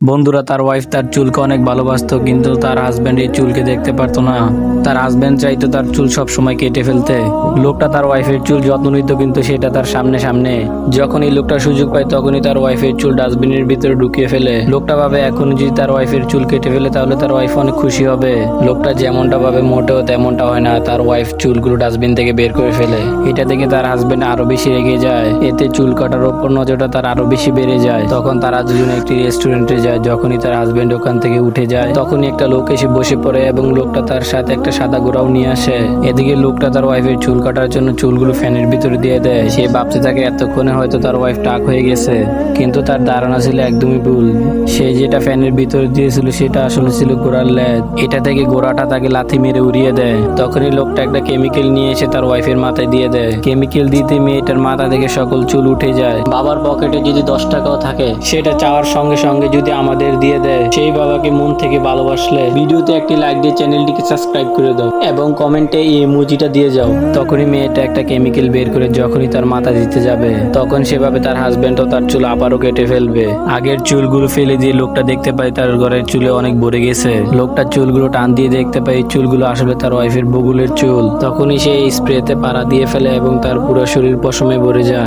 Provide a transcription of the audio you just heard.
বন্ধুরা, তার ওয়াইফ তার চুলকে অনেক ভালোবাসতো, কিন্তু তার হাজবেন্ড এই চুলকে দেখতে পারতো না। তার হাজবেন্ড চাইতো তার চুল সব সময় কেটে ফেলতে। লোকটা তার ওয়াইফের চুল যত্ন নিত, কিন্তু সেটা তার সামনে সামনে। যখন এই লোকটা সুযোগ পায় তখনই তার ওয়াইফের চুল ডাস্টবিনের ভিতরে ঢুকিয়ে ফেলে। লোকটা ভাবে এখন যদি তার ওয়াইফের চুল কেটে ফেলে তাহলে তার ওয়াইফ অনেক খুশি হবে। লোকটা যেমনটা ভাবে মোটেও তেমনটা হয় না, তার ওয়াইফ চুলগুলো ডাস্টবিন থেকে বের করে ফেলে। এটা দেখে তার হাজবেন্ড আরো বেশি রেগে যায়। এতে চুল কাটার ওপর নজরটা তার আরো বেশি বেড়ে যায়। তখন তারা দুজনে একটি রেস্টুরেন্টে যায়। যখনই তার হাজবেন্ড ওখান থেকে উঠে যায় তখনই একটা লোক এসে বসে পড়ে এবং লোকটা তার সাথে একটা সাদা ঘোড়াও নিয়ে আসে। এদিকে লোকটা তার ওয়াইফের চুল কাটার জন্য চুলগুলো ফ্যানের ভিতরে দিয়ে দেয়। সে ভাবতে থাকে এতক্ষণে হয়তো তার ওয়াইফ টাক হয়ে গেছে, কিন্তু তার ধারণা ছিল একদমই ভুল। সে যেটা ফ্যানের ভিতরে দিয়েছিল সেটা আসলে ছিল ঘোড়ার লেজ। এটা থেকে ঘোড়াটা তাকে লাথি মেরে উড়িয়ে দেয়। তখনই লোকটা একটা কেমিক্যাল নিয়ে এসে তার ওয়াইফের মাথায় দিয়ে দেয়। কেমিক্যাল দিতে মেয়েটার মাথা থেকে সকল চুল উঠে যায়। বাবার পকেটে যদি 10 টাকাও থাকে সেটা চাওয়ার সঙ্গে সঙ্গে যদি আমাদের দিয়ে দেয়, সেই বাবাকে মন থেকে ভালোবাসলে ভিডিওতে একটি লাইক দিয়ে চ্যানেলটিকে সাবস্ক্রাইব করে দাও এবং কমেন্টে এই ইমোজিটা দিয়ে যাও। তখনই মেয়েটা একটা কেমিক্যাল বের করে যখনই তার মাথা দিতে যাবে তখন সেভাবে তার হাজবেন্ডও তার চুল আবারও কেটে ফেলবে। আগের চুলগুলো ফেলে দিয়ে লোকটা দেখতে পায় তার ঘরের চুলে অনেক ভরে গেছে। লোকটা চুলগুলো টান দিয়ে দেখতে পায় এই চুলগুলো আসলে তার ওয়াইফের বগুলের চুল। তখনই সে স্প্রেতে পাড়া দিয়ে ফেলে এবং তার পুরো শরীর পশমে ভরে যায়।